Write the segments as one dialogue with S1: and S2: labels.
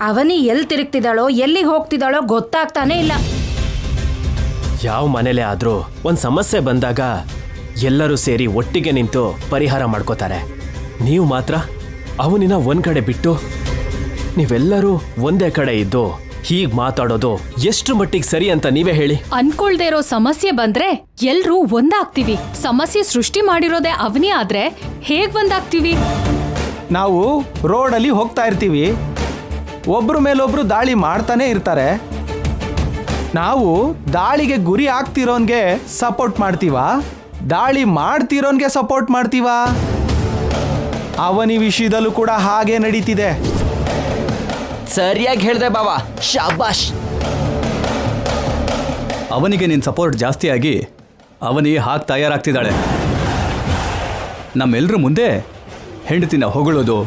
S1: ಅವನಿ ಎಲ್ಲಿ ತಿರುಗ್ತಿದ್ದಾಳೋ ಎಲ್ಲಿಗೆ ಹೋಗ್ತಿದ್ದಾಳೋ ಗೊತ್ತಾಗ್ತಾನೆ ಇಲ್ಲ.
S2: ಯಾವ ಮನೇಲೇ ಆದ್ರೂ ಒಂದ್ ಸಮಸ್ಯೆ ಬಂದಾಗ ಎಲ್ಲರೂ ಸೇರಿ ಒಟ್ಟಿಗೆ ನಿಂತು ಪರಿಹಾರ ಮಾಡ್ಕೋತಾರೆ. ನೀವು ಮಾತ್ರ ಅವನಿನ ಒಂದ್ ಕಡೆ ಬಿಟ್ಟು ನೀವೆಲ್ಲರೂ ಒಂದೇ ಕಡೆ ಇದ್ದು ಹೀಗ್ ಮಾತಾಡೋದು ಎಷ್ಟು ಮಟ್ಟಿಗೆ ಸರಿ ಅಂತ ನೀವೇ ಹೇಳಿ.
S3: ಅನ್ಕೊಳ್ದೇ ಇರೋ ಸಮಸ್ಯೆ ಬಂದ್ರೆ ಎಲ್ರೂ ಒಂದಾಗ್ತೀವಿ. ಸಮಸ್ಯೆ ಸೃಷ್ಟಿ ಮಾಡಿರೋದೇ ಅವನಿ ಆದ್ರೆ ಹೇಗ್ ಒಂದಾಗ್ತೀವಿ?
S4: ನಾವು ರೋಡಲ್ಲಿ ಹೋಗ್ತಾ ಇರ್ತೀವಿ, ಒಬ್ರ ಮೇಲೊಬ್ರು ದಾಳಿ ಮಾಡ್ತಾನೆ ಇರ್ತಾರೆ. ನಾವು ದಾಳಿಗೆ ಗುರಿ ಆಗ್ತಿರೋನ್ಗೆ ಸಪೋರ್ಟ್ ಮಾಡ್ತೀವಾ, ದಾಳಿ ಮಾಡ್ತಿರೋನ್ಗೆ ಸಪೋರ್ಟ್ ಮಾಡ್ತೀವಾ? ಅವನಿ ವಿಷಯದಲ್ಲೂ ಕೂಡ ಹಾಗೆ ನಡೀತಿದೆ.
S5: ಸರಿಯಾಗಿ ಹೇಳ್ದೆ ಬಾವಾ, ಶಾಬಾಷ್.
S6: ಅವನಿಗೆ ನಿನ್ನ ಸಪೋರ್ಟ್ ಜಾಸ್ತಿ ಆಗಿ ಅವನಿ ಹಾಗೆ ತಯಾರಾಗ್ತಿದ್ದಾಳೆ. ನಮ್ಮೆಲ್ಲರ ಮುಂದೆ ಹೆಂಡತಿನ ಹೊಗಳೋದು,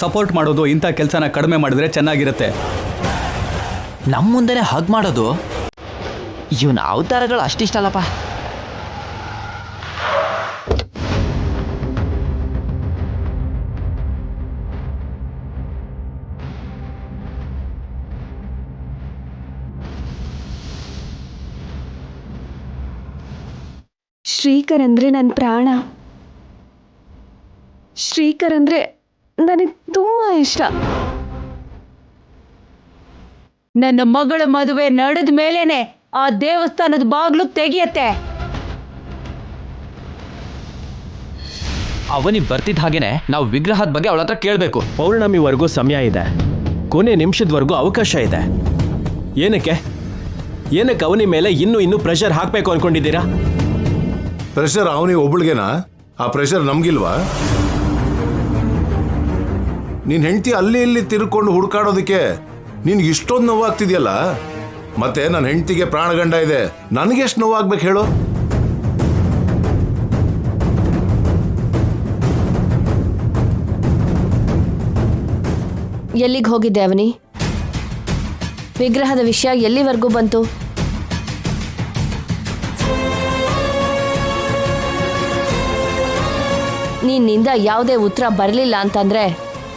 S6: ಸಪೋರ್ಟ್ ಮಾಡೋದು ಇಂಥ ಕೆಲಸನ ಕಡಿಮೆ ಮಾಡಿದ್ರೆ ಚೆನ್ನಾಗಿರುತ್ತೆ.
S5: ನಮ್ಮ ಮುಂದೆನೆ ಹಗ್ ಮಾಡೋದು ಇವನ ಅವತಾರಗಳು ಅಷ್ಟಿಷ್ಟಲ್ಲಪ್ಪ.
S7: ಶ್ರೀಕರ್ ಅಂದರೆ ನನ್ನ ಪ್ರಾಣ. ಶ್ರೀಕರ್ ಅಂದರೆ ನನಗೆ ತುಂಬ ಇಷ್ಟ. ನನ್ನ ಮಗಳ ಮದುವೆ ನಡೆದ ಮೇಲೇನೆ ಆ ದೇವಸ್ಥಾನದ ಬಾಗ್ಲು ತೆಗಿಯತ್ತೆ.
S5: ಅವನಿ ಬರ್ತಿದ್ದ ಹಾಗೇನೆ ನಾವು ವಿಗ್ರಹದ ಬಗ್ಗೆ ಅವಳ ಹತ್ರ ಕೇಳಬೇಕು.
S2: ಪೌರ್ಣಮಿವರೆಗೂ ಸಮಯ ಇದೆ, ಕೊನೆ ನಿಮಿಷದವರೆಗೂ ಅವಕಾಶ ಇದೆ. ಏನಕ್ಕೆ ಅವನಿ ಮೇಲೆ ಇನ್ನೂ ಪ್ರೆಷರ್ ಹಾಕಬೇಕು ಅನ್ಕೊಂಡಿದ್ದೀರಾ?
S8: ಪ್ರೆಷರ್ ಅವನಿಗೆ ಒಬ್ಬಳಿಗೆನಾ? ಆ ಪ್ರೆಷರ್ ನಮ್ಗಿಲ್ವಾ? ನಿನ್ ಹೆಂಡತಿ ಅಲ್ಲಿ ಇಲ್ಲಿ ತಿರ್ಕೊಂಡು ಹುಡ್ಕಾಡೋದಕ್ಕೆ ನಿನ್ಗೆ ಇಷ್ಟೊಂದು ನೋವಾಗ್ತಿದ್ಯಲ್ಲ, ಮತ್ತೆ ನನ್ನ ಹೆಂಡತಿಗೆ ಪ್ರಾಣಗಂಡ ಇದೆ, ನನಗೆಷ್ಟು ನೋವಾಗ್ಬೇಕು ಹೇಳು?
S7: ಎಲ್ಲಿಗೆ ಹೋಗಿದ್ದೆ ಅವನಿ? ವಿಗ್ರಹದ ವಿಷಯ ಎಲ್ಲಿವರೆಗೂ ಬಂತು? ನಿನ್ನಿಂದ ಯಾವುದೇ ಉತ್ತರ ಬರಲಿಲ್ಲ ಅಂತಂದ್ರೆ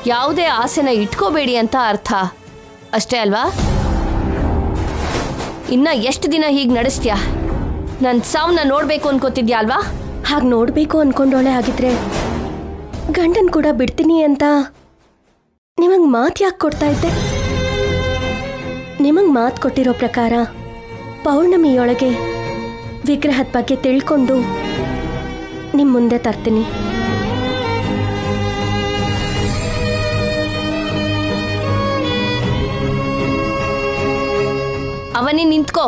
S7: ಯಾವುದೇ ಆಸೆನ ಇಟ್ಕೋಬೇಡಿ ಅಂತ ಅರ್ಥ ಅಷ್ಟೇ ಅಲ್ವಾ? ಇನ್ನ ಎಷ್ಟು ದಿನ ಹೀಗೆ ನಡೆಸ್ತೀಯಾ? ನನ್ನ ಸಾವನ್ನ ನೋಡ್ಬೇಕು ಅನ್ಕೋತಿದ್ಯಾ ಅಲ್ವಾ? ಹಾಗೆ ನೋಡ್ಬೇಕು ಅನ್ಕೊಂಡೋಳೆ ಆಗಿದ್ರೆ ಗಂಡನ್ ಕೂಡ ಬಿಡ್ತೀನಿ ಅಂತ ನಿಮಗೆ ಮಾತು ಯಾಕೆ ಕೊಡ್ತಾ ಇದ್ದೆ? ನಿಮಗೆ ಮಾತು ಕೊಟ್ಟಿರೋ ಪ್ರಕಾರ ಪೌರ್ಣಮಿಯೊಳಗೆ ವಿಗ್ರಹದ ಬಗ್ಗೆ ತಿಳ್ಕೊಂಡು ನಿಮ್ಮ ಮುಂದೆ ತರ್ತೀನಿ. ಅವನಿ ನಿಂತ್ಕೋ,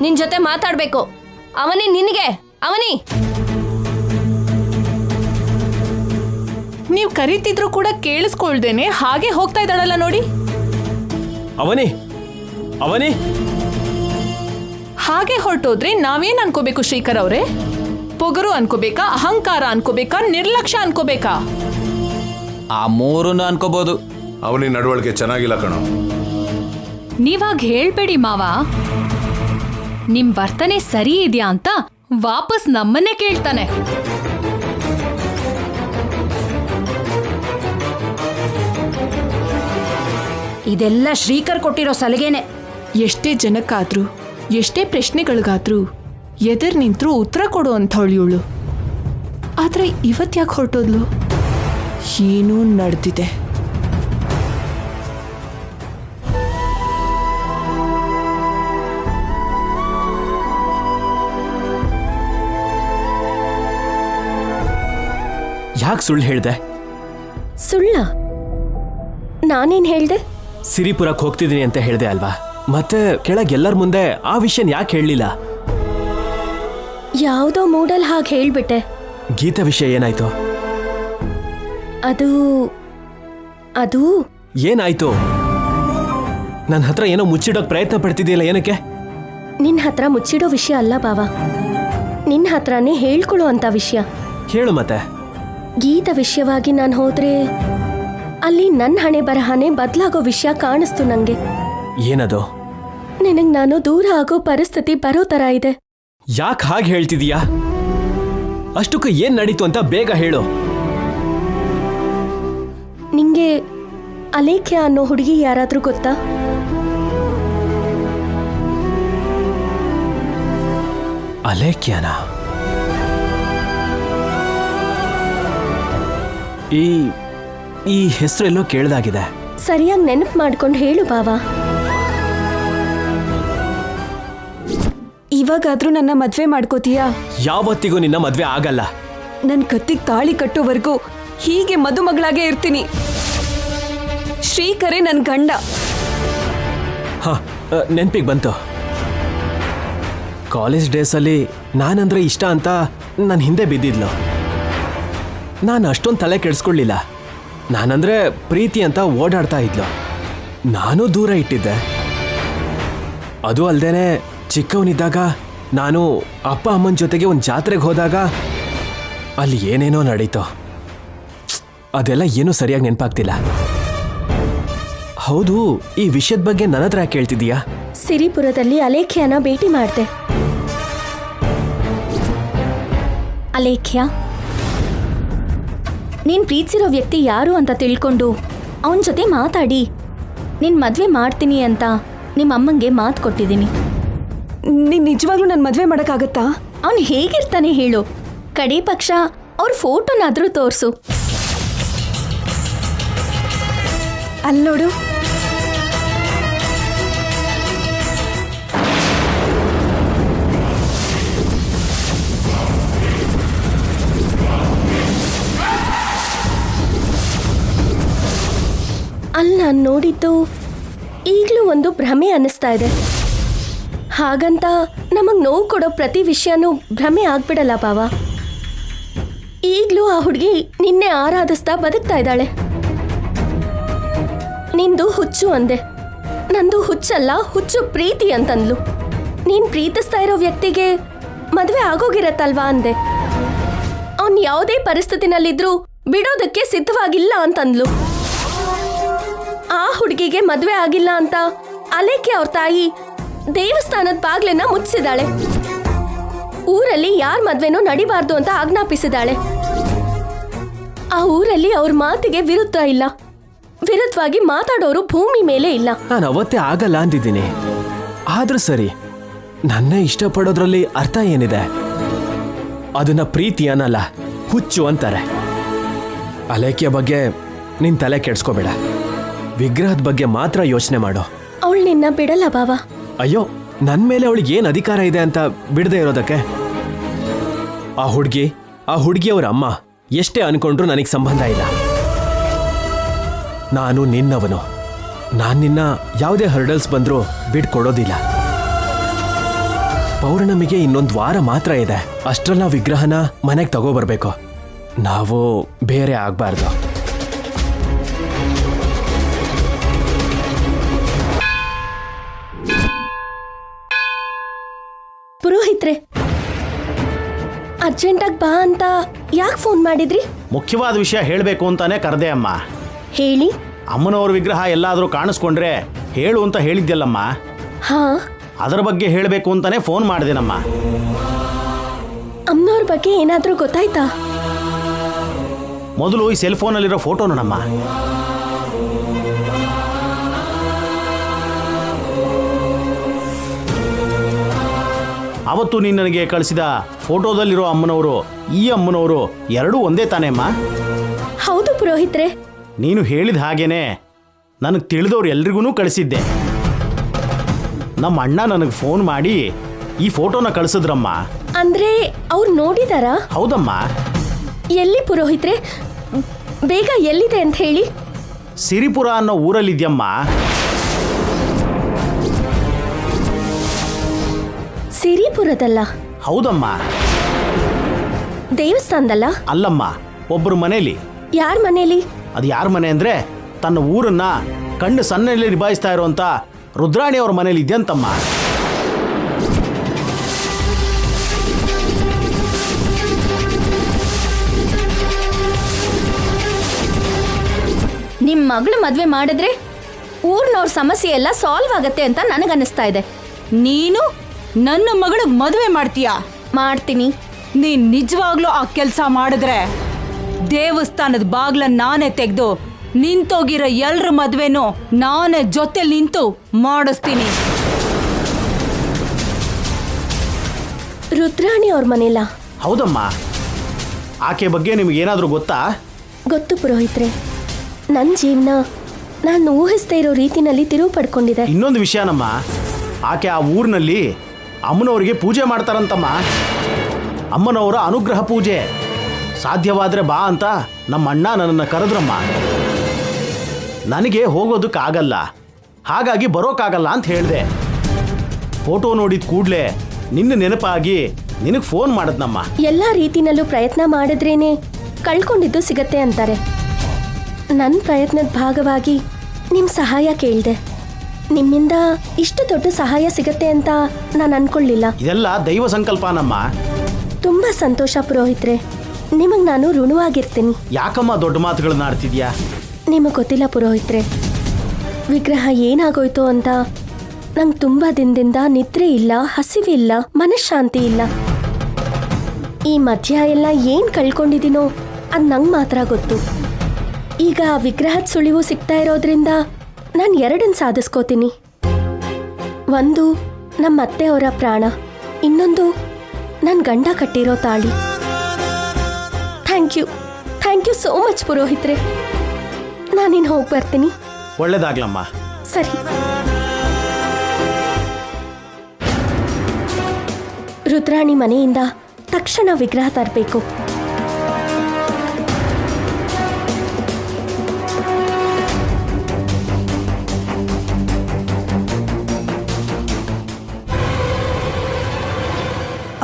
S7: ನಿನ್ ಜೊತೆ ಮಾತಾಡ್ಬೇಕು. ಅವನಿ ನಿನಗೆ, ಅವನಿ.
S3: ನೀವ್ ಕರೀತಿದ್ರು ಕೂಡ ಕೇಳಿಸ್ಕೊಳ್ದೇನೆ ಹಾಗೆ ಹೋಗ್ತಾ ಇದ್ದಾಳಲ್ಲ ನೋಡಿ.
S2: ಅವನಿ
S3: ಹಾಗೆ ಹೊರಟೋದ್ರೆ ನಾವೇನ್ ಅನ್ಕೋಬೇಕು ಶ್ರೀಕರ್ ಅವ್ರೆ? ಪೊಗರು ಅನ್ಕೋಬೇಕಾ, ಅಹಂಕಾರ ಅನ್ಕೋಬೇಕಾ, ನಿರ್ಲಕ್ಷ್ಯ ಅನ್ಕೋಬೇಕಾ?
S5: ಆ ಮೂರನ್ನು ಅನ್ಕೋಬಹುದು.
S8: ಅವನಿ ನಡವಳಿಕೆ ಚೆನ್ನಾಗಿಲ್ಲ ಕಣೋ.
S3: ನೀವಾಗ ಹೇಳ್ಬೇಡಿ ಮಾವ. ನಿಮ್ ವರ್ತನೆ ಸರಿ ಇದೆಯಾ ಅಂತ ವಾಪಸ್ ನಮ್ಮನ್ನೇ ಕೇಳ್ತಾನೆ.
S1: ಇದೆಲ್ಲ ಶ್ರೀಕರ್ ಕೊಟ್ಟಿರೋ ಸಲಿಗೆನೆ.
S3: ಎಷ್ಟೇ ಜನಕ್ಕಾದ್ರೂ ಎಷ್ಟೇ ಪ್ರಶ್ನೆಗಳಿಗಾದ್ರೂ ಎದುರು ನಿಂತ್ರು ಉತ್ತರ ಕೊಡು ಅಂಥವಳು ಇವಳು. ಆದ್ರೆ ಇವತ್ತ್ಯಾಕೆ ಹೊರಟೋದ್ಲು? ಏನೂ ನಡೆದಿದೆ.
S2: ಯಾಕೆ ಸುಳ್ಳು ಹೇಳ್ದೆ?
S7: ಸುಳ್ಳ? ನಾನೇನ್ ಹೇಳ್ದೆ?
S2: ಸಿರಿಪುರಕ್ಕೆ ಹೋಗ್ತಿದ್ದೀನಿ ಅಂತ ಹೇಳ್ದೆ ಅಲ್ವಾ? ಮತ್ತೆ ಕೆಳಗೆಲ್ಲರ ಮುಂದೆ ಆ ವಿಷಯನ ಯಾಕೆ ಹೇಳಲಿಲ್ಲ?
S7: ಯಾವುದೋ ಮೂಡಲ್ ಹಾಗೆ ಹೇಳ್ಬಿಟ್ಟೆ.
S2: ಗೀತಾ ವಿಷಯ ಏನಾಯ್ತು?
S7: ಅದು
S2: ಏನಾಯ್ತು? ನನ್ನ ಹತ್ರ ಏನೋ ಮುಚ್ಚಿಡೋಕ್ ಪ್ರಯತ್ನ ಪಡ್ತಿದ್ದೀಯಲ್ಲ, ಏನಕ್ಕೆ?
S7: ನಿನ್ನ ಹತ್ರ ಮುಚ್ಚಿಡೋ ವಿಷಯ ಅಲ್ಲ ಬಾವ, ನಿನ್ನ ಹತ್ರನೇ ಹೇಳ್ಕೊಳ್ಳೋ ಅಂತ ವಿಷಯ.
S2: ಹೇಳು ಮತ್ತೆ.
S7: ಗೀತ ವಿಷಯವಾಗಿ ನಾನು ಹೋದ್ರೆ ಅಲ್ಲಿ ನನ್ನ ಹಣೆ ಬರಹನೆ ಬದಲಾಗೋ ವಿಷಯ ಕಾಣಿಸ್ತು ನಂಗೆ.
S2: ಏನದು?
S7: ನಿನಗೆ ನಾನು ದೂರ ಆಗೋ ಪರಿಸ್ಥಿತಿ ಬರೋ ತರ ಇದೆ.
S2: ಯಾಕೆ ಹಾಗೆ ಹೇಳ್ತಿದೀಯಾ? ಅಷ್ಟಕ್ಕೆ ಏನ್ ನಡೀತು ಅಂತ ಬೇಗ ಹೇಳು.
S7: ನಿಂಗೆ ಅಲೇಖ್ಯ ಅನ್ನೋ ಹುಡುಗಿ ಯಾರಾದ್ರೂ ಗೊತ್ತಾ?
S2: ಅಲೇಖ್ಯಾನ? ಈ ಹೆಸರೆಲ್ಲೋ ಕೇಳ್ದಾಗಿದೆ.
S7: ಸರಿಯಾಗಿ ನೆನಪು ಮಾಡ್ಕೊಂಡು ಹೇಳು ಬಾವಾ.
S9: ಇವಾಗಾದ್ರೂ ನನ್ನ ಮದ್ವೆ ಮಾಡ್ಕೋತೀಯಾ?
S2: ಯಾವತ್ತಿಗೂ ನಿನ್ನ ಮದ್ವೆ ಆಗಲ್ಲ.
S9: ನನ್ ಕತ್ತಿಗೆ ತಾಳಿ ಕಟ್ಟೋವರೆಗೂ ಹೀಗೆ ಮದುಮಗಳಾಗೆ ಇರ್ತೀನಿ. ಶ್ರೀಕರೇ ನನ್ ಗಂಡ.
S2: ಹಾ, ನೆನ್ಪಿಗೆ ಬಂತು. ಕಾಲೇಜ್ ಡೇಸಲ್ಲಿ ನಾನಂದ್ರೆ ಇಷ್ಟ ಅಂತ ನನ್ನ ಹಿಂದೆ ಬಿದ್ದಿದ್ಲು. ನಾನು ಅಷ್ಟೊಂದು ತಲೆ ಕೆಡಿಸ್ಕೊಳ್ಳಿಲ್ಲ. ನಾನಂದ್ರೆ ಪ್ರೀತಿ ಅಂತ ಓಡಾಡ್ತಾ ಇದ್ಲು. ನಾನು ದೂರ ಇಟ್ಟಿದ್ದೆ. ಅದು ಅಲ್ದೇನೆ ಚಿಕ್ಕವನಿದ್ದಾಗ ನಾನು ಅಪ್ಪ ಅಮ್ಮನ ಜೊತೆಗೆ ಒಂದು ಜಾತ್ರೆಗೆ ಹೋದಾಗ ಅಲ್ಲಿ ಏನೇನೋ ನಡೀತು. ಅದೆಲ್ಲ ಏನೂ ಸರಿಯಾಗಿ ನೆನಪಾಗ್ತಿಲ್ಲ. ಹೌದು, ಈ ವಿಷಯದ ಬಗ್ಗೆ ನನ್ನ ಹತ್ರ ಕೇಳ್ತಿದೀಯಾ?
S7: ಸಿರಿಪುರದಲ್ಲಿ ಅಲೇಖ್ಯನ ಭೇಟಿ ಮಾಡ್ದೆ. ಅಲೇಖ್ಯ, ನೀನ್ ಪ್ರೀತಿಸಿರೋ ವ್ಯಕ್ತಿ ಯಾರು ಅಂತ ತಿಳ್ಕೊಂಡು ಅವನ ಜೊತೆ ಮಾತಾಡಿ ನಿನ್ ಮದ್ವೆ ಮಾಡ್ತೀನಿ ಅಂತ ನಿಮ್ಮ ಅಮ್ಮಂಗೆ ಮಾತು ಕೊಟ್ಟಿದ್ದೀನಿ.
S9: ನೀನ್ ನಿಜವಾಗ್ಲೂ ನನ್ ಮದ್ವೆ ಮಾಡಕ್ಕಾಗತ್ತಾ?
S7: ಅವನು ಹೇಗಿರ್ತಾನೆ ಹೇಳು? ಕಡೇ ಪಕ್ಷ ಅವ್ರ ಫೋಟೋನಾದ್ರೂ ತೋರ್ಸು.
S9: ಅಲ್ ನೋಡು.
S7: ಅಲ್ಲಿ ನಾನು ನೋಡಿದ್ದು ಈಗಲೂ ಒಂದು ಭ್ರಮೆ ಅನ್ನಿಸ್ತಾ ಇದೆ. ಹಾಗಂತ ನಮಗ್ ನೋವು ಕೊಡೋ ಪ್ರತಿ ವಿಷಯನೂ ಭ್ರಮೆ ಆಗ್ಬಿಡಲ್ಲ ಬಾವ. ಈಗಲೂ ಆ ಹುಡುಗಿ ನಿನ್ನೆ ಆರಾಧಿಸ್ತಾ ಬದುಕ್ತಾ ಇದ್ದಾಳೆ. ನಿಂದು ಹುಚ್ಚು ಅಂದೆ, ನಂದು ಹುಚ್ಚಲ್ಲ, ಹುಚ್ಚು ಪ್ರೀತಿ ಅಂತಂದ್ಲು. ನೀನ್ ಪ್ರೀತಿಸ್ತಾ ಇರೋ ವ್ಯಕ್ತಿಗೆ ಮದುವೆ ಆಗೋಗಿರತ್ತಲ್ವಾ ಅಂದೆ. ಅವನ್ ಯಾವುದೇ ಪರಿಸ್ಥಿತಿನಲ್ಲಿದ್ರೂ ಬಿಡೋದಕ್ಕೆ ಸಿದ್ಧವಾಗಿಲ್ಲ ಅಂತಂದ್ಲು. ಆ ಹುಡುಗಿಗೆ ಮದುವೆ ಆಗಿಲ್ಲ ಅಂತ ಅಲೇಖ್ಯ ಅವ್ರ ತಾಯಿ ದೇವಸ್ಥಾನದ ಬಾಗ್ಲನ್ನ ಮುಚ್ಚಿಸಿದಾಳೆ. ಊರಲ್ಲಿ ಯಾರ ಮದ್ವೆನೂ ನಡಿಬಾರ್ದು ಅಂತ ಆಜ್ಞಾಪಿಸಿದಾಳೆ. ಆ ಊರಲ್ಲಿ ಅವ್ರ ಮಾತಿಗೆ ವಿರುದ್ಧ ಇಲ್ಲ, ವಿರುದ್ಧವಾಗಿ ಮಾತಾಡೋರು ಭೂಮಿ ಮೇಲೆ ಇಲ್ಲ.
S2: ನಾನು ಅವತ್ತೇ ಆಗಲ್ಲ ಅಂದಿದ್ದೀನಿ. ಆದ್ರೂ ಸರಿ, ನನ್ನ ಇಷ್ಟಪಡೋದ್ರಲ್ಲಿ ಅರ್ಥ ಏನಿದೆ? ಅದನ್ನ ಪ್ರೀತಿ ಅನ್ನಲ್ಲ, ಹುಚ್ಚು ಅಂತಾರೆ. ಅಲೇಖ್ಯ ಬಗ್ಗೆ ನಿನ್ ತಲೆ ಕೆಡ್ಸ್ಕೋಬೇಡ. ವಿಗ್ರಹದ ಬಗ್ಗೆ ಮಾತ್ರ ಯೋಚನೆ ಮಾಡು.
S7: ಅವಳು ನಿನ್ನ ಬಿಡಲ್ಲ ಬಾವ.
S2: ಅಯ್ಯೋ, ನನ್ನ ಮೇಲೆ ಅವಳಿಗೆ ಏನು ಅಧಿಕಾರ ಇದೆ ಅಂತ ಬಿಡದೆ ಇರೋದಕ್ಕೆ? ಆ ಹುಡುಗಿ ಅವ್ರ ಅಮ್ಮ ಎಷ್ಟೇ ಅನ್ಕೊಂಡ್ರು ನನಗೆ ಸಂಬಂಧ ಇಲ್ಲ. ನಾನು ನಿನ್ನವನು. ನಾನು ನಿನ್ನ ಯಾವುದೇ ಹರ್ಡಲ್ಸ್ ಬಂದರೂ ಬಿಡ್ಕೊಡೋದಿಲ್ಲ. ಪೌರ್ಣಮಿಗೆ ಇನ್ನೊಂದು ವಾರ ಮಾತ್ರ ಇದೆ. ಅಷ್ಟರಲ್ಲಿ ನಾವು ವಿಗ್ರಹನ ಮನೆಗೆ ತಗೋಬರ್ಬೇಕು. ನಾವು ಬೇರೆ ಆಗ್ಬಾರ್ದು.
S7: ಪುರೋಹಿತ್ರೆ, ಅರ್ಜೆಂಟಾಗಿ ಬಾ ಅಂತ ಯಾಕೆ ಫೋನ್ ಮಾಡಿದ್ರಿ?
S10: ಮುಖ್ಯವಾದ ವಿಷಯ ಹೇಳಬೇಕು ಅಂತಾನೆ ಕರೆದೆ ಅಮ್ಮ.
S7: ಹೇಳಿ.
S10: ಅಮ್ಮನವ್ರ ವಿಗ್ರಹ ಎಲ್ಲಾದರೂ ಕಾಣಿಸ್ಕೊಂಡ್ರೆ ಹೇಳು ಅಂತ ಹೇಳಿದ್ಯಲ್ಲಮ್ಮ.
S7: ಹಾ,
S10: ಅದರ ಬಗ್ಗೆ ಹೇಳಬೇಕು ಅಂತಾನೆ ಫೋನ್ ಮಾಡಿದೆನಮ್ಮ.
S7: ಅಮ್ಮನವ್ರ ಬಗ್ಗೆ ಏನಾದರೂ ಗೊತ್ತಾಯ್ತಾ?
S10: ಮೊದಲು ಈ ಸೆಲ್ ಫೋನಲ್ಲಿರೋ ಫೋಟೋ ನೋಡಮ್ಮ. ಅವತ್ತು ನೀನು ನನಗೆ ಕಳಿಸಿದ ಫೋಟೋದಲ್ಲಿರೋ ಅಮ್ಮನವರು ಈ ಅಮ್ಮನವರು ಎರಡೂ ಒಂದೇ ತಾನೇ ಅಮ್ಮ?
S7: ಹೌದು ಪುರೋಹಿತ್ರೆ.
S10: ನೀನು ಹೇಳಿದ ಹಾಗೇನೆ ನನಗೆ ತಿಳಿದವ್ರು ಎಲ್ರಿಗೂ ಕಳಿಸಿದ್ದೆ. ನಮ್ಮ ಅಣ್ಣ ನನಗೆ ಫೋನ್ ಮಾಡಿ ಈ ಫೋಟೋನ ಕಳಿಸಿದ್ರಮ್ಮ.
S7: ಅಂದ್ರೆ ಅವ್ರು ನೋಡಿದಾರಾ?
S10: ಹೌದಮ್ಮ.
S7: ಎಲ್ಲಿ ಪುರೋಹಿತ್ರೆ? ಬೇಗ ಎಲ್ಲಿದೆ ಅಂತ ಹೇಳಿ.
S10: ಸಿರಿಪುರ ಅನ್ನೋ ಊರಲ್ಲಿದ್ಯಮ್ಮ.
S7: ಸಿರಿಪುರದಲ್ಲ?
S10: ಹೌದಮ್ಮ.
S7: ದೇವಸ್ಥಾನದಲ್ಲ?
S10: ಅಲ್ಲಮ್ಮ, ಒಬ್ಬರು ಮನೇಲಿ.
S7: ಯಾರ ಮನೇಲಿ?
S10: ಅದು ಯಾರ ಮನೆ ಅಂದ್ರೆ ತನ್ನ ಊರನ್ನ ಕಣ್ಣು ಸನ್ನೆಯಲ್ಲಿ ನಿಭಾಯಿಸ್ತಾ ಇರುವಂತ ರುದ್ರಾಣಿ ಅವ್ರ ಮನೇಲಿ ಇದೆಯಂತಮ್ಮ.
S7: ನಿಮ್ ಮಗಳು ಮದ್ವೆ ಮಾಡಿದ್ರೆ ಊರ್ನವ್ರ ಸಮಸ್ಯೆ ಎಲ್ಲ ಸಾಲ್ವ್ ಆಗತ್ತೆ ಅಂತ ನನಗನ್ನಿಸ್ತಾ ಇದೆ.
S9: ನೀನು ನನ್ನ ಮಗಳು ಮದುವೆ ಮಾಡ್ತೀಯಾ?
S7: ಮಾಡ್ತೀನಿ.
S9: ನೀನ್ ನಿಜವಾಗ್ಲೂ ಆ ಕೆಲ್ಸ ಮಾಡಿದ್ರೆ ದೇವಸ್ಥಾನದ ಬಾಗ್ಲನ್ನ ನಾನೇ ತೆಗೆದು
S1: ನಿಂತೋಗಿರೋ ಎಲ್ರ ಮದ್ವೆನೂ ನಾನೇ ಜೊತೆಲಿ ನಿಂತು ಮಾಡಿಸ್ತೀನಿ.
S7: ರುದ್ರಾಣಿ ಅವ್ರ ಮನೆಲ್ಲ?
S10: ಹೌದಮ್ಮ. ಆಕೆ ಬಗ್ಗೆ ನಿಮಗೇನಾದರೂ ಗೊತ್ತಾ?
S7: ಗೊತ್ತು ಪುರೋಹಿತ್ರೆ. ನನ್ನ ಜೀವನ ನಾನು ಊಹಿಸ್ತಾ ಇರೋ ರೀತಿನಲ್ಲಿ ತಿರುವು ಪಡ್ಕೊಂಡಿದೆ.
S10: ಇನ್ನೊಂದು ವಿಷಯನಮ್ಮ, ಆಕೆ ಆ ಊರಿನಲ್ಲಿ ಅಮ್ಮನವರಿಗೆ ಪೂಜೆ ಮಾಡ್ತಾರಂತಮ್ಮ. ಅಮ್ಮನವರ ಅನುಗ್ರಹ ಪೂಜೆ. ಸಾಧ್ಯವಾದರೆ ಬಾ ಅಂತ ನಮ್ಮ ಅಣ್ಣ ನನ್ನನ್ನು ಕರೆದ್ರಮ್ಮ. ನನಗೆ ಹೋಗೋದಕ್ಕಾಗಲ್ಲ, ಹಾಗಾಗಿ ಬರೋಕ್ಕಾಗಲ್ಲ ಅಂತ ಹೇಳಿದೆ. ಫೋಟೋ ನೋಡಿದ ಕೂಡಲೇ ನಿನ್ನ ನೆನಪಾಗಿ ನಿನಗೆ ಫೋನ್ ಮಾಡಿದ್ನಮ್ಮ.
S7: ಎಲ್ಲ ರೀತಿನಲ್ಲೂ ಪ್ರಯತ್ನ ಮಾಡಿದ್ರೇನೆ ಕಳ್ಕೊಂಡಿದ್ದು ಸಿಗತ್ತೆ ಅಂತಾರೆ. ನನ್ನ ಪ್ರಯತ್ನದ ಭಾಗವಾಗಿ ನಿಮ್ಮ ಸಹಾಯ ಕೇಳಿದೆ. ನಿಮ್ಮಿಂದ ಇಷ್ಟು ದೊಡ್ಡ ಸಹಾಯ ಸಿಗತ್ತೆ ಅಂತ ನಾನು ಅನ್ಕೊಳ್ಳಿಲ್ಲ.
S10: ಇದೆಲ್ಲ ದೈವ ಸಂಕಲ್ಪನಮ್ಮ.
S7: ತುಂಬ ಸಂತೋಷ ಪುರೋಹಿತ್ರೆ. ನಿಮಗೆ ನಾನು ಋಣವಾಗಿರ್ತೀನಿ.
S10: ಯಾಕಮ್ಮ ದೊಡ್ಡ ಮಾತುಗಳನ್ನ ಆಡ್ತಿದ್ಯಾ?
S7: ನಿಮಗೆ ಗೊತ್ತಿಲ್ಲ ಪುರೋಹಿತ್ರೆ, ವಿಗ್ರಹ ಏನಾಗೋಯ್ತು ಅಂತ ನಂಗೆ ತುಂಬ ದಿನದಿಂದ ನಿದ್ರೆ ಇಲ್ಲ, ಹಸಿವಿಲ್ಲ, ಮನಃಶಾಂತಿ ಇಲ್ಲ. ಈ ಮಧ್ಯ ಎಲ್ಲ ಏನು ಕಳ್ಕೊಂಡಿದ್ದೀನೋ ಅದು ನಂಗೆ ಮಾತ್ರ ಗೊತ್ತು. ಈಗ ಆ ವಿಗ್ರಹದ ಸುಳಿವು ಸಿಗ್ತಾ ಇರೋದ್ರಿಂದ ನಾನು ಎರಡನ್ನು ಸಾಧಿಸ್ಕೋತೀನಿ. ಒಂದು ನಮ್ಮ ಅತ್ತೆಯವರ ಪ್ರಾಣ, ಇನ್ನೊಂದು ನನ್ನ ಗಂಡ ಕಟ್ಟಿರೋ ತಾಳಿ. ಥ್ಯಾಂಕ್ ಯು ಸೋ ಮಚ್ ಪುರೋಹಿತ್ರೆ. ನಾನಿನ್ನು ಹೋಗಿ ಬರ್ತೀನಿ.
S10: ಒಳ್ಳೇದಾಗ್ಲಮ್ಮ.
S7: ಸರಿ. ರುದ್ರಾಣಿ ಮನೆಯಿಂದ ತಕ್ಷಣ ವಿಗ್ರಹ ತರಬೇಕು.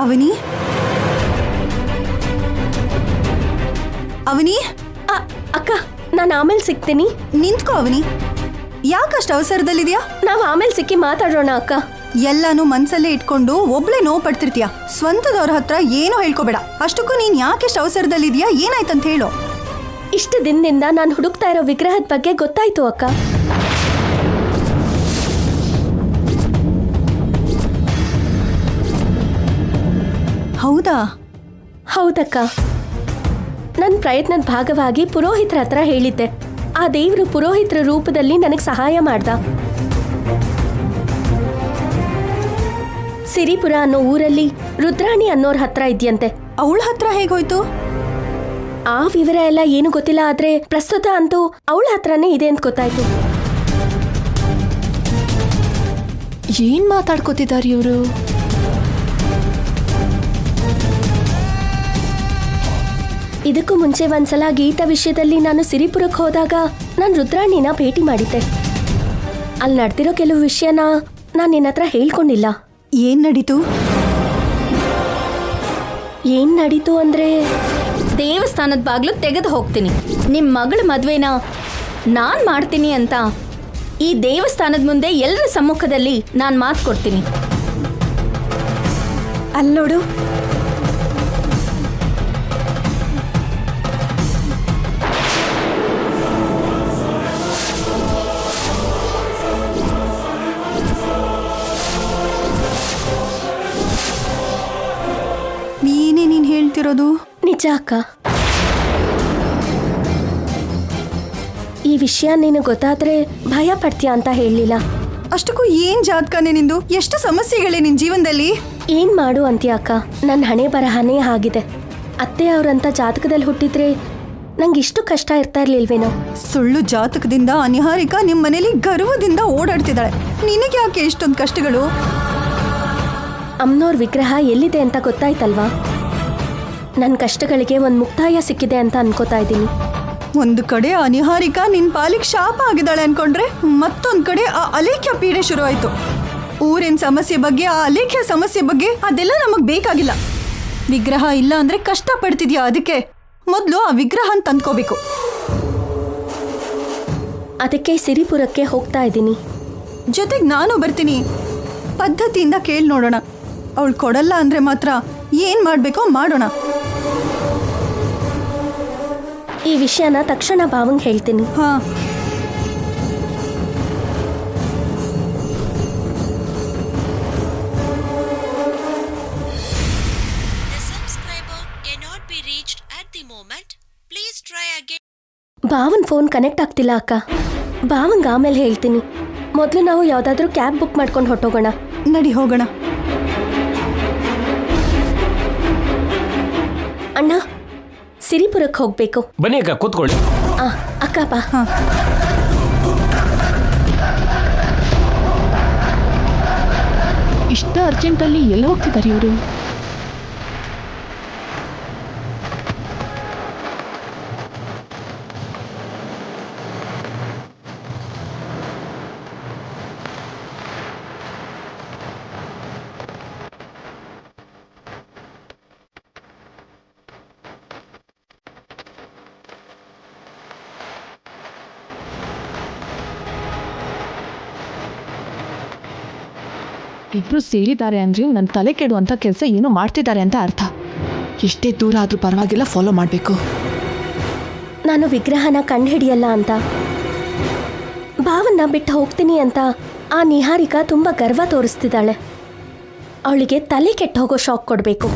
S9: ಅವನಿ, ಅವನಿ,
S7: ಅಕ್ಕ, ನಾನು ಆಮೇಲೆ ಸಿಗ್ತೀನಿ.
S9: ನಿಂತ್ಕೋ ಅವನಿ. ಯಾಕಷ್ಟು ಅವಸರದಲ್ಲಿದ್ಯಾ?
S7: ನಾವು ಆಮೇಲೆ ಸಿಕ್ಕಿ ಮಾತಾಡೋಣ ಅಕ್ಕ.
S9: ಎಲ್ಲಾನು ಮನ್ಸಲ್ಲೇ ಇಟ್ಕೊಂಡು ಒಬ್ಳೆ ನೋವು ಪಡ್ತಿರ್ತೀಯ. ಸ್ವಂತದವ್ರ ಹತ್ರ ಏನೂ ಹೇಳ್ಕೋಬೇಡ. ಅಷ್ಟಕ್ಕೂ ನೀನ್ ಯಾಕೆಷ್ಟು ಅವಸರದಲ್ಲಿದ್ಯಾ? ಏನಾಯ್ತಂತ ಹೇಳು.
S7: ಇಷ್ಟು ದಿನದಿಂದ ನಾನು ಹುಡುಕ್ತಾ ಇರೋ ವಿಗ್ರಹದ ಬಗ್ಗೆ ಗೊತ್ತಾಯ್ತು ಅಕ್ಕ.
S9: ಹೌದಾ?
S7: ಹೌದಕ್ಕ. ನನ್ನ ಪ್ರಯತ್ನದ ಭಾಗವಾಗಿ ಪುರೋಹಿತರ ಹತ್ರ ಹೇಳಿದ್ದೆ. ಆ ದೇವರು ಪುರೋಹಿತರ ರೂಪದಲ್ಲಿ ನನಗೆ ಸಹಾಯ ಮಾಡ್ದ. ಸಿರಿಪುರ ಅನ್ನೋ ಊರಲ್ಲಿ ರುದ್ರಾಣಿ ಅನ್ನೋರ್ ಹತ್ರ ಇದೆಯಂತೆ.
S9: ಅವಳ ಹತ್ರ ಹೇಗೋಯ್ತು?
S7: ಆ ವಿವರ ಎಲ್ಲ ಏನು ಗೊತ್ತಿಲ್ಲ, ಆದ್ರೆ ಪ್ರಸ್ತುತ ಅಂತೂ ಅವಳ ಹತ್ರನೇ ಇದೆ ಅಂತ ಗೊತ್ತಾಯ್ತು.
S3: ಏನ್ ಮಾತಾಡ್ಕೋತಿದ್ದಾರೆ ಇವರು?
S7: ಇದಕ್ಕೂ ಮುಂಚೆ ಒಂದ್ಸಲ ಗೀತಾ ವಿಷಯದಲ್ಲಿ ನಾನು ಸಿರಿಪುರಕ್ಕೆ ಹೋದಾಗ ನಾನು ರುದ್ರಾಣಿನ ಭೇಟಿ ಮಾಡಿದ್ದೆ. ಅಲ್ಲಿ ನಡೆದಿರೋ ಕೆಲವು ವಿಷಯನ ನಾನು ನಿನ್ನ ಹತ್ರ ಹೇಳ್ಕೊಂಡಿಲ್ಲ.
S9: ಏನ್ ನಡೀತು?
S7: ಏನ್ ನಡೀತು ಅಂದ್ರೆ,
S1: ದೇವಸ್ಥಾನದ ಬಾಗ್ಲು ತೆಗೆದು ಹೋಗ್ತೀನಿ. ನಿಮ್ಮ ಮಗಳ ಮದ್ವೆನ ನಾನ್ ಮಾಡ್ತೀನಿ ಅಂತ ಈ ದೇವಸ್ಥಾನದ ಮುಂದೆ ಎಲ್ಲರ ಸಮ್ಮುಖದಲ್ಲಿ ನಾನು ಮಾತು ಕೊಡ್ತೀನಿ.
S9: ಅಲ್ಲೋಡು, ನೀನ್ ಹೇಳ್ತಿರೋದು
S7: ನಿಜ ಅಕ್ಕ. ಈ ವಿಷಯ ನಿನಗೆ ಗೊತ್ತಾದ್ರೆ ಭಯ ಪಡ್ತೀಯ ಅಂತ ಹೇಳಲಿಲ್ಲ.
S9: ಅಷ್ಟಕ್ಕೂ ಏನ್ ಜಾತಕನೇ ನಿಂದು? ಎಷ್ಟು ಸಮಸ್ಯೆಗಳೇ ನಿನ್ ಜೀವನದಲ್ಲಿ?
S7: ಏನ್ ಮಾಡು ಅಂತೀಯ ಅಕ್ಕ, ನನ್ನ ಹಣೆ ಬರಹನೇ ಆಗಿದೆ. ಅತ್ತೆ ಅವ್ರಂತ ಜಾತಕದಲ್ಲಿ ಹುಟ್ಟಿದ್ರೆ ನಂಗೆ ಇಷ್ಟು ಕಷ್ಟ ಇರ್ತಾ ಇರ್ಲಿಲ್ವೇನೋ.
S9: ಸುಳ್ಳು ಜಾತಕದಿಂದ ಅನಿಹಾರಿಕ ನಿಮ್ ಮನೇಲಿ ಗರ್ವದಿಂದ ಓಡಾಡ್ತಿದ್ದಾಳೆ. ನಿನಗೆ ಯಾಕೆ ಇಷ್ಟೊಂದು ಕಷ್ಟಗಳು?
S7: ಅಮ್ಮನವ್ರ ವಿಗ್ರಹ ಎಲ್ಲಿದೆ ಅಂತ ಗೊತ್ತಾಯ್ತಲ್ವಾ? ನನ್ನ ಕಷ್ಟಗಳಿಗೆ ಒಂದು ಮುಕ್ತಾಯ ಸಿಕ್ಕಿದೆ ಅಂತ ಅನ್ಕೋತಾ ಇದ್ದೀನಿ.
S9: ಒಂದು ಕಡೆ ಅನಿಹಾರಿಕ ನಿನ್ ಪಾಲಿಗೆ ಶಾಪ ಆಗಿದ್ದಾಳೆ ಅನ್ಕೊಂಡ್ರೆ, ಮತ್ತೊಂದ್ ಕಡೆ ಆ ಅಲೇಖ್ಯ ಪೀಡೆ ಶುರು ಆಯ್ತು. ಊರಿನ ಸಮಸ್ಯೆ ಬಗ್ಗೆ, ಆ ಅಲೇಖ್ಯ ಸಮಸ್ಯೆ ಬಗ್ಗೆ ಅದೆಲ್ಲ ನಮಗ್ ಬೇಕಾಗಿಲ್ಲ. ವಿಗ್ರಹ ಇಲ್ಲ ಅಂದ್ರೆ ಕಷ್ಟ ಪಡ್ತಿದ್ಯಾ, ಅದಕ್ಕೆ ಮೊದಲು ಆ ವಿಗ್ರಹ ಅಂತ ತಂದ್ಕೋಬೇಕು.
S7: ಅದಕ್ಕೆ ಸಿರಿಪುರಕ್ಕೆ ಹೋಗ್ತಾ ಇದ್ದೀನಿ.
S9: ಜೊತೆಗೆ ನಾನು ಬರ್ತೀನಿ. ಪದ್ಧತಿಯಿಂದ ಕೇಳಿ ನೋಡೋಣ. ಅವಳು ಕೊಡಲ್ಲ ಅಂದ್ರೆ ಮಾತ್ರ ಏನ್ ಮಾಡ್ಬೇಕೋ ಮಾಡೋಣ.
S7: ಈ ವಿಷಯನ ತಕ್ಷಣ ಭಾವಂಗ್ ಹೇಳ್ತೀನಿ.
S9: ಹಾ.
S7: ಭಾವನ್ ಫೋನ್ ಕನೆಕ್ಟ್ ಆಗ್ತಿಲ್ಲ ಅಕ್ಕ. ಭಾವಂಗ್ ಆಮೇಲೆ ಹೇಳ್ತೀನಿ. ಮೊದಲು ನಾವು ಯಾವ್ದಾದ್ರೂ ಕ್ಯಾಬ್ ಬುಕ್ ಮಾಡ್ಕೊಂಡು ಹೊಟ್ಟೋಗೋಣ.
S9: ನಡಿ ಹೋಗೋಣ.
S7: ಅಣ್ಣ, ಸಿರಿಪುರಕ್ಕೆ ಹೋಗ್ಬೇಕು.
S2: ಬನ್ನಿ ಅಕ್ಕ, ಕೂತ್ಕೊಳ್ಳಿ.
S7: ಅಕ್ಕ ಬಾ.
S3: ಇಷ್ಟ ಅರ್ಜೆಂಟಲ್ಲಿ ಎಲ್ಲಿ ಹೋಗ್ತಿದ್ದಾರೆ ಇವರು? ಇಬ್ರು ಸೇರಿದ್ದಾರೆ ಅಂದ್ರೆ ನನ್ನ ತಲೆ ಕೆಡುವಂಥ ಕೆಲಸ ಏನೋ ಮಾಡ್ತಿದ್ದಾರೆ ಅಂತ ಅರ್ಥ. ಎಷ್ಟೇ ದೂರ ಆದ್ರೂ ಪರವಾಗಿಲ್ಲ, ಫಾಲೋ ಮಾಡಬೇಕು.
S7: ನಾನು ವಿಗ್ರಹನ ಕಂಡುಹಿಡಿಯಲ್ಲ ಅಂತ, ಭಾವನ್ನ ಬಿಟ್ಟು ಹೋಗ್ತೀನಿ ಅಂತ ಆ ನಿಹಾರಿಕಾ ತುಂಬ ಗರ್ವ ತೋರಿಸ್ತಿದ್ದಾಳೆ. ಅವಳಿಗೆ ತಲೆ ಕೆಟ್ಟು ಹೋಗೋ ಶಾಕ್ ಕೊಡಬೇಕು.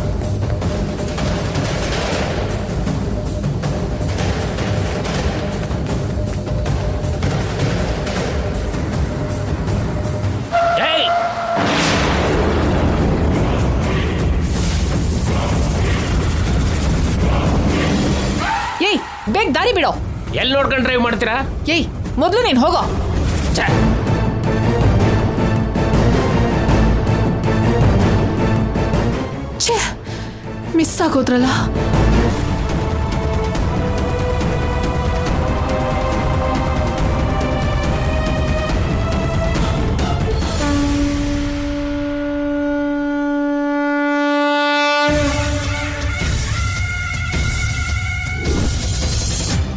S3: ಏಯ್, ಬೇಗ ದಾರಿ ಬಿಡೋ.
S2: ಎಲ್ಲಿ ನೋಡ್ಕೊಂಡು ಡ್ರೈವ್ ಮಾಡ್ತೀರಾ?
S3: ಏಯ್, ಮೊದಲು ನೀನು ಹೋಗೋ. ಛೇ, ಮಿಸ್ ಆಗೋದ್ರಲ್ಲ.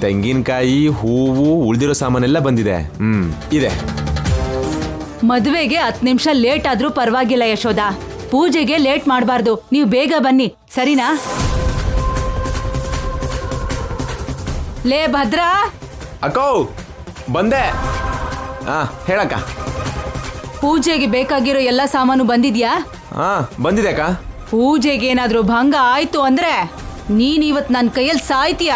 S11: ತೆಂಗಿನಕಾಯಿ, ಹೂವು, ಉಳಿದಿರೋ ಸಾಮಾನೆಲ್ಲ ಬಂದಿದೆ. ಇದೆ.
S1: ಮದುವೆಗೆ 10 ನಿಮಿಷ ಲೇಟ್ ಆದ್ರೂ ಪರವಾಗಿಲ್ಲ ಯಶೋದ. ಪೂಜೆಗೆ ಲೇಟ್ ಮಾಡಬಾರ್ದು. ನೀವು ಬೇಗ ಬನ್ನಿ, ಸರಿನಾ? ಲೇ ಭದ್ರಾ.
S11: ಅಕ್ಕೋ, ಬಂದೆ. ಹೇಳಕ್ಕ.
S1: ಪೂಜೆಗೆ ಬೇಕಾಗಿರೋ ಎಲ್ಲ ಸಾಮಾನು ಬಂದಿದ್ಯಾ?
S11: ಬಂದಿದೆ ಅಕ್ಕ.
S1: ಪೂಜೆಗೆ ಏನಾದ್ರೂ ಭಂಗ ಆಯ್ತು ಅಂದ್ರೆ ನೀನಿವತ್ ನನ್ನ ಕೈಯಲ್ಲಿ ಸಾಯ್ತೀಯ.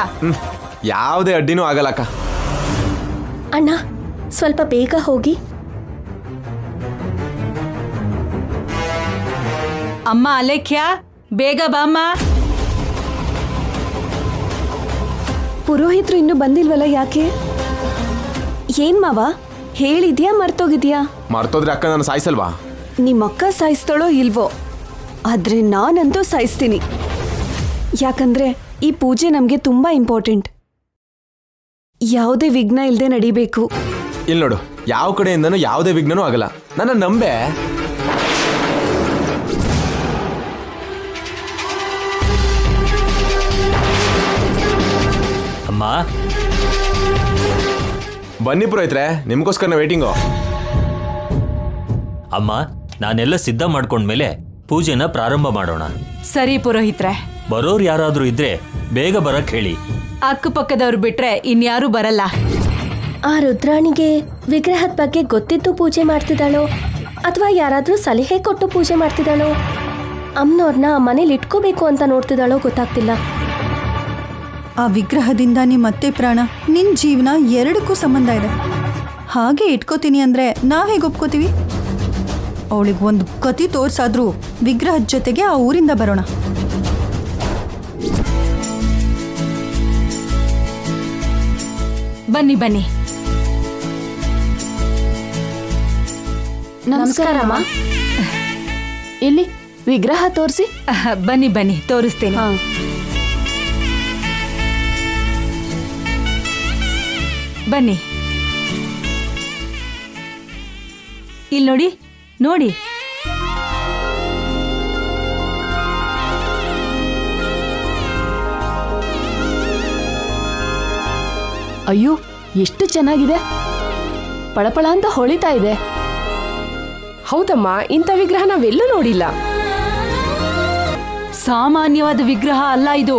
S11: ಯಾವುದೇ ಅಡ್ಡಿನೂ ಆಗಲ್ಲಕ್ಕ.
S7: ಅಣ್ಣ, ಸ್ವಲ್ಪ ಬೇಗ ಹೋಗಿ.
S1: ಅಮ್ಮ ಅಲೇಖ್ಯ, ಬೇಗ ಬಾಮ್ಮ.
S9: ಪುರೋಹಿತರು ಇನ್ನೂ ಬಂದಿಲ್ವಲ್ಲ, ಯಾಕೆ? ಏನ್ ಮಾವ, ಹೇಳಿದ್ಯಾ ಮರ್ತೋಗಿದ್ಯಾ?
S11: ಮರ್ತೋದ್ರೆ ಅಕ್ಕ ನಾನು ಸಾಯಿಸಲ್ವಾ?
S9: ನಿಮ್ಮಕ್ಕ ಸಾಯಿಸ್ತಾಳೋ ಇಲ್ವೋ, ಆದ್ರೆ ನಾನಂತೂ ಸಾಯಿಸ್ತೀನಿ. ಯಾಕಂದ್ರೆ ಈ ಪೂಜೆ ನಮ್ಗೆ ತುಂಬಾ ಇಂಪಾರ್ಟೆಂಟ್. ಯಾವುದೇ ವಿಘ್ನ ಇಲ್ಲದೆ ನಡಿಬೇಕು.
S11: ಇಲ್ಲಿ ನೋಡು, ಯಾವ ಕಡೆಯಿಂದನೂ ಯಾವುದೇ ವಿಘ್ನನೂ ಆಗಲ್ಲ. ನನ್ನ ನಂಬೆ.
S2: ಅಮ್ಮ,
S11: ಬನ್ನಿ ಪುರೋಹಿತ್ರೆ, ನಿಮ್ಗೋಸ್ಕರ ವೇಟಿಂಗು.
S12: ಅಮ್ಮ, ನಾನೆಲ್ಲ ಸಿದ್ಧ ಮಾಡ್ಕೊಂಡ್ಮೇಲೆ ಪೂಜೆನ ಪ್ರಾರಂಭ ಮಾಡೋಣ.
S1: ಸರಿ ಪುರೋಹಿತ್ರೆ.
S12: ಬರೋರು ಯಾರಾದ್ರೂ ಇದ್ರೆ ಬೇಗ ಬರಕ್ ಹೇಳಿ.
S1: ಅಕ್ಕಪಕ್ಕದವ್ರು ಬಿಟ್ರೆ ಇನ್ಯಾರೂ ಬರಲ್ಲ.
S7: ಆ ರುದ್ರಾಣಿಗೆ ವಿಗ್ರಹದ ಬಗ್ಗೆ ಗೊತ್ತಿದ್ದು ಪೂಜೆ ಮಾಡ್ತಿದ್ದಾಳೋ ಅಥವಾ ಯಾರಾದ್ರೂ ಸಲಹೆ ಕೊಟ್ಟು ಪೂಜೆ ಮಾಡ್ತಿದ್ದಾಳೋ, ಅಮ್ಮನವ್ರನ್ನ ಮನೇಲಿ ಇಟ್ಕೋಬೇಕು ಅಂತ ನೋಡ್ತಿದ್ದಾಳೋ ಗೊತ್ತಾಗ್ತಿಲ್ಲ.
S9: ಆ ವಿಗ್ರಹದಿಂದ ನಿಮ್ಮತ್ತೆ ಪ್ರಾಣ, ನಿನ್ ಜೀವನ ಎರಡಕ್ಕೂ ಸಂಬಂಧ ಇದೆ. ಹಾಗೆ ಇಟ್ಕೋತೀನಿ ಅಂದ್ರೆ ನಾವ್ ಹೇಗೆ ಒಪ್ಕೋತೀವಿ? ಅವಳಿಗೆ ಒಂದು ಕತಿ ತೋರ್ಸಾದ್ರೂ ವಿಗ್ರಹದ ಜೊತೆಗೆ ಆ ಊರಿಂದ ಬರೋಣ.
S1: ಬನ್ನಿ ಬನ್ನಿ.
S3: ನಮಸ್ಕಾರಮ್ಮ. ಇಲ್ಲಿ ವಿಗ್ರಹ ತೋರಿಸಿ.
S1: ಬನ್ನಿ ಬನ್ನಿ, ತೋರಿಸ್ತೇನೆ. ಬನ್ನಿ, ಇಲ್ಲಿ ನೋಡಿ ನೋಡಿ.
S3: ಅಯ್ಯೋ, ಎಷ್ಟು ಚೆನ್ನಾಗಿದೆ. ಪಳಪಳ ಅಂತ ಹೊಳಿತಾ ಇದೆ. ಹೌದಮ್ಮ, ಇಂಥ ವಿಗ್ರಹ ನಾವೆಲ್ಲೂ ನೋಡಿಲ್ಲ.
S1: ಸಾಮಾನ್ಯವಾದ ವಿಗ್ರಹ ಅಲ್ಲ ಇದು,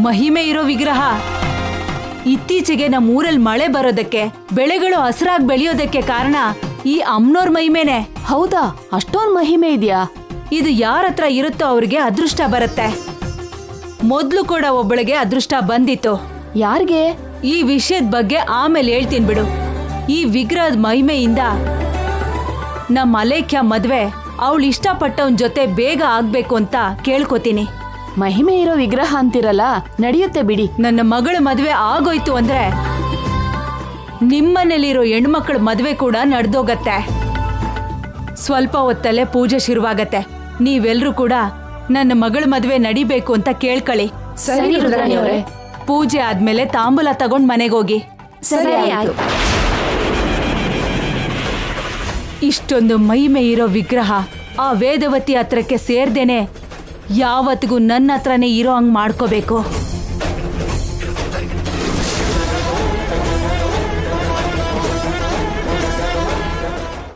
S1: ಮಹಿಮೆ ಇರೋ ವಿಗ್ರಹ. ಇತ್ತೀಚೆಗೆ ನಮ್ಮೂರಲ್ಲಿ ಮಳೆ ಬರೋದಕ್ಕೆ, ಬೆಳೆಗಳು ಹಸಿರಾಗಿ ಬೆಳೆಯೋದಕ್ಕೆ ಕಾರಣ ಈ ಅಮ್ಮನೋರ್ ಮಹಿಮೆನೆ.
S3: ಹೌದಾ? ಅಷ್ಟೊಂದು ಮಹಿಮೆ ಇದೆಯಾ?
S1: ಇದು ಯಾರ ಹತ್ರ ಇರುತ್ತೋ ಅವ್ರಿಗೆ ಅದೃಷ್ಟ ಬರುತ್ತೆ. ಮೊದ್ಲು ಕೂಡ ಒಬ್ಬಳಿಗೆ ಅದೃಷ್ಟ ಬಂದಿತ್ತು.
S3: ಯಾರಿಗೆ?
S13: ಈ ವಿಷಯದ ಬಗ್ಗೆ ಆಮೇಲೆ ಹೇಳ್ತೀನಿ ಬಿಡು. ಈ ವಿಗ್ರಹದ ಮಹಿಮೆಯಿಂದ ನಮ್ಮ ಅಲೇಖ್ಯ ಮದ್ವೆ ಅವಳು ಇಷ್ಟಪಟ್ಟವನ್ ಜೊತೆ ಬೇಗ ಆಗ್ಬೇಕು ಅಂತ ಕೇಳ್ಕೊತೀನಿ.
S3: ಮಹಿಮೆ ಇರೋ ವಿಗ್ರಹ ಅಂತಿರಲ್ಲ, ನಡೆಯುತ್ತೆ ಬಿಡಿ.
S13: ನನ್ನ ಮಗಳ ಮದ್ವೆ ಆಗೋಯ್ತು ಅಂದ್ರೆ ನಿಮ್ಮನೇಲಿರೋ ಹೆಣ್ಮಕ್ಳ ಮದ್ವೆ ಕೂಡ ನಡೆದೋಗತ್ತೆ. ಸ್ವಲ್ಪ ಹೊತ್ತಲ್ಲೇ ಪೂಜೆ ಶುರುವಾಗತ್ತೆ. ನೀವೆಲ್ರೂ ಕೂಡ ನನ್ನ ಮಗಳ ಮದ್ವೆ ನಡಿಬೇಕು ಅಂತ ಕೇಳ್ಕೊಳ್ಳಿ.
S3: ಸರಿ ರುದ್ರಾಣಿ ಅವರೇ.
S13: ಪೂಜೆ ಆದ್ಮೇಲೆ ತಾಂಬೂಲ ತಗೊಂಡ್ ಮನೆಗೋಗಿ.
S3: ಸರಿ ಆಯ್ತು.
S13: ಇಷ್ಟೊಂದು ಮಹಿಮೆ ಇರೋ ವಿಗ್ರಹ ಆ ವೇದವತಿ ಹತ್ರಕ್ಕೆ ಸೇರ್ದೇನೆ ಯಾವತ್ತಿಗೂ ನನ್ನ ಹತ್ರನೇ ಇರೋ ಹಂಗ್ ಮಾಡ್ಕೋಬೇಕು.